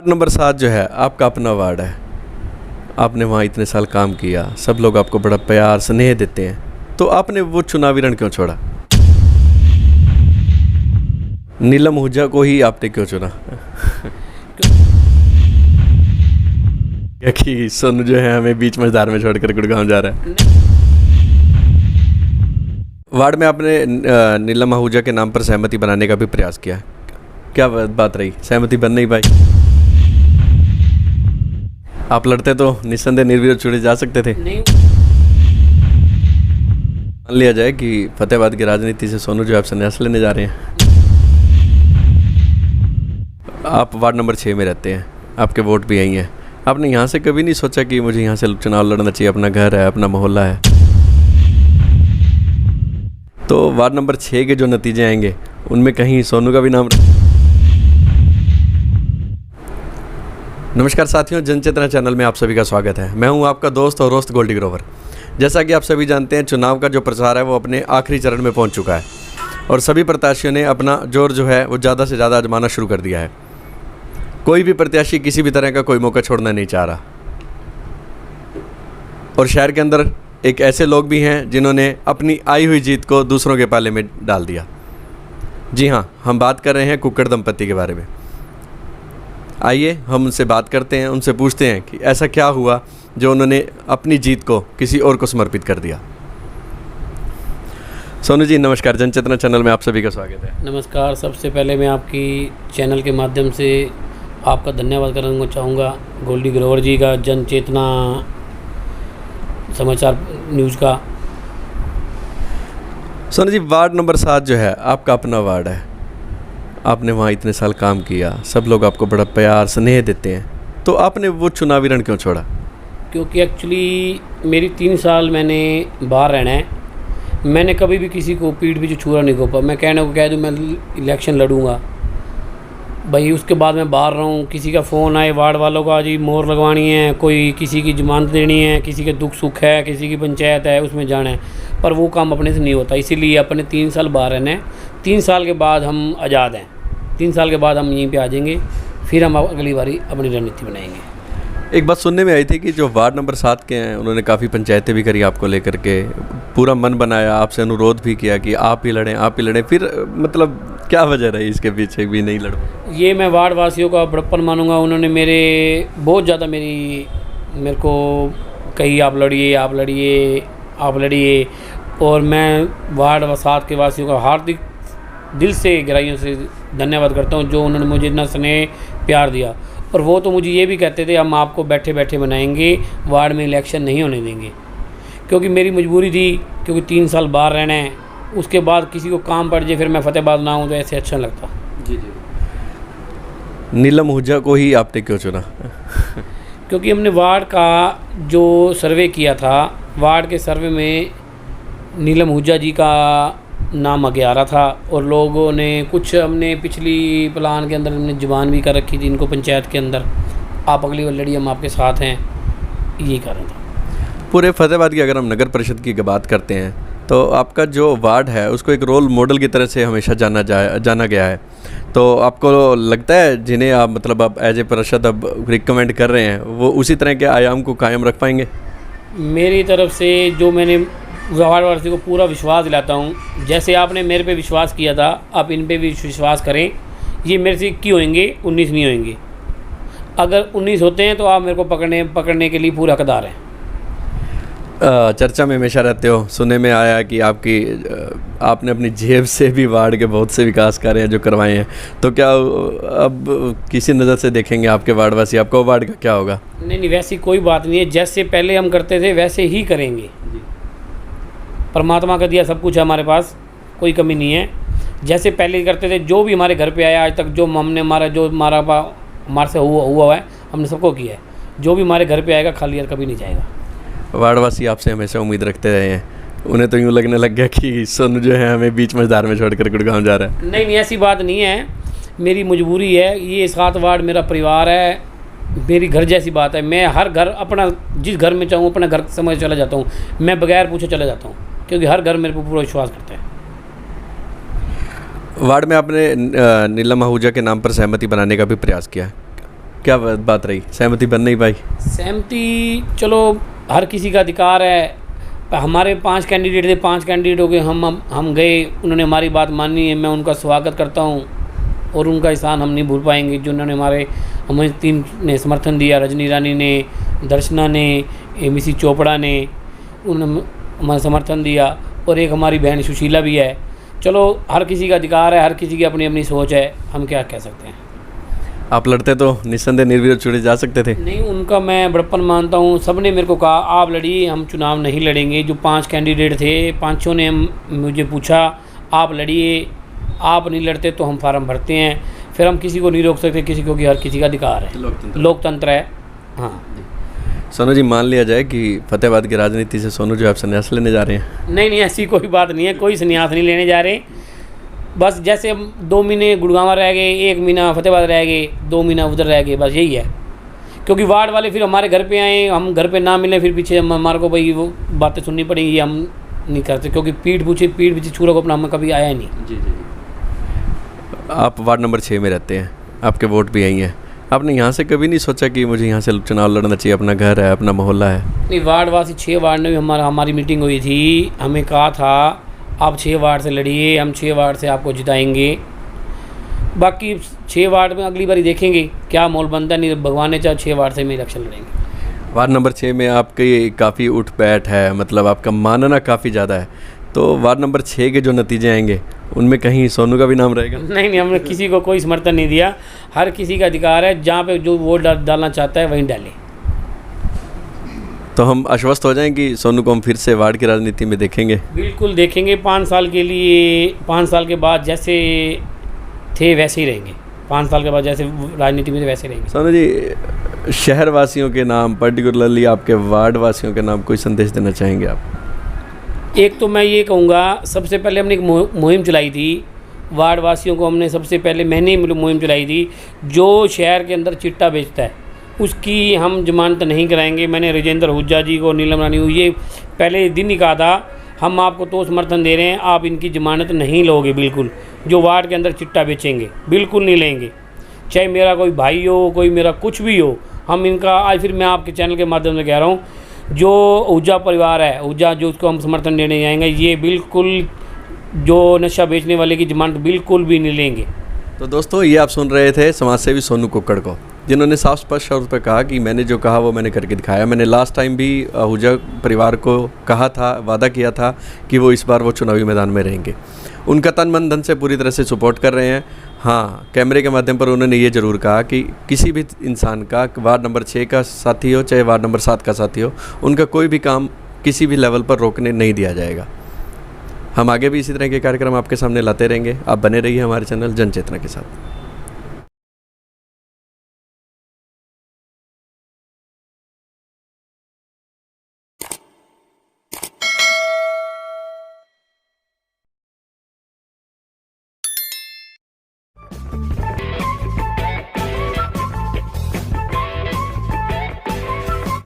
Number 7 जो है आपका अपना वार्ड है। आपने वहाँ इतने साल काम किया, सब लोग आपको बड़ा प्यार स्नेह देते हैं, तो आपने वो चुनावी रण क्यों छोड़ा? नीलम आहूजा को ही आपने क्यों चुना? क्या कि सोनू जो है हमें बीच मझधार में छोड़कर गुड़गांव जा रहा है। वार्ड में आपने नीलम आहूजा के नाम पर सहमति बनाने का भी प्रयास किया, क्या बात रही? सहमति बन नहीं पाई। आप लड़ते तो निस्संदेह निर्विरोध चुने जा सकते थे। नहीं, मान लिया जाए कि फतेहाबाद की राजनीति से सोनू जो है आप संन्यास लेने जा रहे हैं। आप वार्ड नंबर 6 में रहते हैं, आपके वोट भी यहीं हैं। आपने यहाँ से कभी नहीं सोचा कि मुझे यहाँ से चुनाव लड़ना चाहिए? अपना घर है, अपना मोहल्ला है। तो वार्ड नंबर 6 के जो नतीजे आएंगे उनमें कहीं सोनू का भी नाम। नमस्कार साथियों, जनचेतना चैनल में आप सभी का स्वागत है। मैं हूं आपका दोस्त और रोस्त गोल्डी ग्रोवर। जैसा कि आप सभी जानते हैं, चुनाव का जो प्रचार है वो अपने आखिरी चरण में पहुंच चुका है और सभी प्रत्याशियों ने अपना जोर जो है वो ज़्यादा से ज़्यादा आजमाना शुरू कर दिया है। कोई भी प्रत्याशी किसी भी तरह का कोई मौका छोड़ना नहीं चाह रहा और शहर के अंदर एक ऐसे लोग भी हैं जिन्होंने अपनी आई हुई जीत को दूसरों के पाले में डाल दिया। जी हाँ, हम बात कर रहे हैं कुक्कड़ दंपत्ति के बारे में। आइए हम उनसे बात करते हैं, उनसे पूछते हैं कि ऐसा क्या हुआ जो उन्होंने अपनी जीत को किसी और को समर्पित कर दिया। सोनू जी नमस्कार, जनचेतना चैनल में आप सभी का स्वागत है। नमस्कार। सबसे पहले मैं आपकी चैनल के माध्यम से आपका धन्यवाद करना चाहूँगा, गोल्डी ग्रोवर जी का, जनचेतना समाचार न्यूज़ का। सोनू जी, वार्ड नंबर 7 जो है आपका अपना वार्ड है। आपने वहाँ इतने साल काम किया, सब लोग आपको बड़ा प्यार स्नेह देते हैं, तो आपने वो चुनावी रण क्यों छोड़ा? क्योंकि एक्चुअली मेरी 3 साल मैंने बाहर रहना है। मैंने कभी भी किसी को पीठ पीछे छुरा नहीं घोपा। मैं कहने को कह दूँ मैं इलेक्शन लड़ूंगा भाई, उसके बाद मैं बाहर रहूँ, किसी का फ़ोन आए वार्ड वालों का, जी मोहर लगवानी है, कोई किसी की जमानत देनी है, किसी के दुख सुख है, किसी की पंचायत है, उसमें जाना है, पर वो काम अपने से नहीं होता। इसीलिए अपने 3 साल बाहर रहना है। 3 साल के बाद हम आज़ाद हैं। 3 साल के बाद हम यहीं पे आ जाएंगे, फिर हम अगली बारी अपनी रणनीति बनाएंगे। एक बात सुनने में आई थी कि जो वार्ड नंबर 7 के हैं उन्होंने काफ़ी पंचायतें भी करी आपको लेकर के, पूरा मन बनाया, आपसे अनुरोध भी किया कि आप ही लड़ें, आप ही लड़ें। फिर मतलब क्या वजह रही इसके पीछे भी नहीं लड़ो? ये मैं वार्ड वासियों का बड़प्पन मानूंगा। उन्होंने बहुत ज़्यादा मेरे को कही आप लड़िए, आप लड़िए, आप लड़िए, और मैं वार्ड 7 के वासियों का हार्दिक दिल से गहराइयों से धन्यवाद करता हूँ जो उन्होंने मुझे इतना स्नेह प्यार दिया। और वो तो मुझे ये भी कहते थे हम आपको बैठे बैठे बनाएंगे, वार्ड में इलेक्शन नहीं होने देंगे। क्योंकि मेरी मजबूरी थी, क्योंकि 3 साल बाहर रहना है, उसके बाद किसी को काम पड़ जाए फिर मैं फतेहाबाद ना हूँ तो ऐसे अच्छा लगता। जी जी। नीलम आहूजा को ही आपने क्यों चुना? क्योंकि हमने वार्ड का जो सर्वे किया था, वार्ड के सर्वे में नीलम आहूजा जी का नाम आगे आ रहा था और लोगों ने कुछ, हमने पिछली प्लान के अंदर हमने जुबान भी कर रखी थी इनको पंचायत के अंदर, आप अगली बार लड़िए, हम आपके साथ हैं, यही कारण था। पूरे फतेहाबाद की अगर हम नगर परिषद की बात करते हैं तो आपका जो वार्ड है उसको एक रोल मॉडल की तरह से हमेशा जाना गया है। तो आपको लगता है जिन्हें आप मतलब आप एज ए परिषद अब रिकमेंड कर रहे हैं वो उसी तरह के आयाम को कायम रख पाएंगे? मेरी तरफ से जो मैंने वार्ड वासी को पूरा विश्वास दिलाता हूँ, जैसे आपने मेरे पे विश्वास किया था आप इन पे भी विश्वास करें। ये मेरे से 21 होंगे, 19 नहीं होंगे। अगर 19 होते हैं तो आप मेरे को पकड़ने के लिए पूरा हकदार हैं। चर्चा में हमेशा रहते हो, सुनने में आया कि आपने अपनी जेब से भी वार्ड के बहुत से विकास कार्य जो करवाए हैं, तो क्या अब किसी नज़र से देखेंगे आपके वार्डवासी, आपका वार्ड का क्या होगा? नहीं, वैसी कोई बात नहीं है। जैसे पहले हम करते थे वैसे ही करेंगे। परमात्मा का दिया सब कुछ है हमारे पास, कोई कमी नहीं है। जैसे पहले करते थे, जो भी हमारे घर पे आया आज तक, जो हमने हमारे से हुआ है, हमने सबको किया है। जो भी हमारे घर पे आएगा खाली यार कभी नहीं जाएगा। वार्डवासी आपसे हमेशा उम्मीद रखते रहे हैं, उन्हें तो यूँ लगने लग गया कि सोनू जो है हमें बीच मझधार में छोड़कर गुड़गांव जा रहा है। नहीं, ऐसी बात नहीं है, मेरी मजबूरी है। ये 7 वार्ड मेरा परिवार है, मेरी घर जैसी बात है। मैं हर घर अपना, जिस घर में चाहूँ अपना घर समझ चला जाता हूँ, मैं बगैर पूछे चला जाता हूँ, क्योंकि हर घर मेरे को पूरा विश्वास करता है। वार्ड में आपने नीलम आहूजा के नाम पर सहमति बनाने का भी प्रयास किया, क्या बात रही, सहमति बन नहीं पाई? सहमति चलो हर किसी का अधिकार है। हमारे 5 कैंडिडेट थे, 5 कैंडिडेट हो गए, हम गए, उन्होंने हमारी बात मानी है, मैं उनका स्वागत करता हूँ और उनका एहसान हम नहीं भूल पाएंगे जो उन्होंने हमें टीम ने समर्थन दिया। रजनी ईरानी ने, दर्शना ने, एमसी चोपड़ा ने उन्होंने हमारा समर्थन दिया और एक हमारी बहन सुशीला भी है। चलो हर किसी का अधिकार है, हर किसी की अपनी अपनी सोच है, हम क्या कह सकते हैं। आप लड़ते तो निस्संदेह निर्विरोध चुने जा सकते थे। नहीं, उनका मैं बड़प्पन मानता हूँ। सब ने मेरे को कहा आप लड़िए, हम चुनाव नहीं लड़ेंगे। जो 5 कैंडिडेट थे, 5 ने मुझे पूछा आप लड़िए, आप नहीं लड़ते तो हम फार्म भरते हैं। फिर हम किसी को नहीं रोक सकते, किसी को कि हर किसी का अधिकार है, लोकतंत्र है। हाँ सोनू जी, मान लिया जाए कि फतेहाबाद की राजनीति से सोनू जो आप संन्यास लेने जा रहे हैं? नहीं, ऐसी कोई बात नहीं है, कोई संन्यास नहीं लेने जा रहे। बस जैसे हम 2 महीने गुड़गांव रह गए, 1 महीना फतेहाबाद रह गए, 2 महीना उधर रह गए, बस यही है। क्योंकि वार्ड वाले फिर हमारे घर पे आए, हम घर पे ना मिले, फिर पीछे हमारे को भाई वो बातें सुननी पड़ेंगी, हम नहीं करते। क्योंकि पीठ पीछे छूरा को अपना हमें कभी आया नहीं। जी। आप वार्ड नंबर 6 में रहते हैं, आपके वोट भी यहीं हैं। आपने यहाँ से कभी नहीं सोचा कि मुझे यहाँ से चुनाव लड़ना चाहिए, अपना घर है, अपना मोहल्ला है? नहीं, वार्डवासी 6 वार्ड में भी हमारी मीटिंग हुई थी। हमें कहा था आप 6 वार्ड से लड़िए, हम 6 वार्ड से आपको जिताएंगे। बाकी 6 वार्ड में अगली बारी देखेंगे क्या मोल बनता है। नहीं भगवान ने चाहे 6 वार्ड से में इलेक्शन लड़ेंगे। वार्ड नंबर 6 में आपकी काफ़ी उठ बैठ है, मतलब आपका मानना काफ़ी ज़्यादा है। तो वार्ड नंबर 6 के जो नतीजे आएंगे उनमें कहीं सोनू का भी नाम रहेगा? नहीं, हमने किसी को कोई समर्थन नहीं दिया। हर किसी का अधिकार है, जहाँ पे जो वोट डालना चाहता है वहीं डाले। तो हम आश्वस्त हो जाएं कि सोनू को हम फिर से वार्ड की राजनीति में देखेंगे? बिल्कुल देखेंगे। 5 साल के लिए, 5 साल के बाद जैसे थे वैसे ही रहेंगे। 5 साल के बाद जैसे राजनीति में थे वैसे रहेंगे। सोनू जी, शहर वासियों के नाम, पर्टिकुलरली आपके वार्ड वासियों के नाम कोई संदेश देना चाहेंगे आप? एक तो मैं ये कहूँगा, सबसे पहले हमने एक मुहिम चलाई थी वार्ड वासियों को। हमने सबसे पहले मैंने मुहिम चलाई थी, जो शहर के अंदर चिट्टा बेचता है उसकी हम जमानत नहीं कराएंगे। मैंने राजेंद्र हुज्जा जी को, नीलम रानी को ये पहले दिन ही कहा था, हम आपको तो समर्थन दे रहे हैं, आप इनकी जमानत नहीं लोगे बिल्कुल। जो वार्ड के अंदर चिट्टा बेचेंगे बिल्कुल नहीं लेंगे, चाहे मेरा कोई भाई हो, कोई मेरा कुछ भी हो। हम इनका आज फिर मैं आपके चैनल के माध्यम से कह रहा हूँ, जो हुज्जा परिवार है, हुज्जा जो उसको हम समर्थन देने जाएंगे, ये बिल्कुल जो नशा बेचने वाले की जमानत बिल्कुल भी नहीं लेंगे। तो दोस्तों, ये आप सुन रहे थे समाजसेवी सोनू कुक्कड़ को, जिन्होंने साफ स्पष्ट तौर पर कहा कि मैंने जो कहा वो मैंने करके दिखाया। मैंने लास्ट टाइम भी हुज्जा परिवार को कहा था, वादा किया था कि वो इस बार वो चुनावी मैदान में रहेंगे। उनका तन मन धन से पूरी तरह से सपोर्ट कर रहे हैं। हाँ, कैमरे के माध्यम पर उन्होंने ये ज़रूर कहा कि किसी भी इंसान का, वार्ड नंबर 6 का साथी हो चाहे वार्ड नंबर 7 का साथी हो, उनका कोई भी काम किसी भी लेवल पर रोकने नहीं दिया जाएगा। हम आगे भी इसी तरह के कार्यक्रम आपके सामने लाते रहेंगे। आप बने रहिए हमारे चैनल जनचेतना के साथ।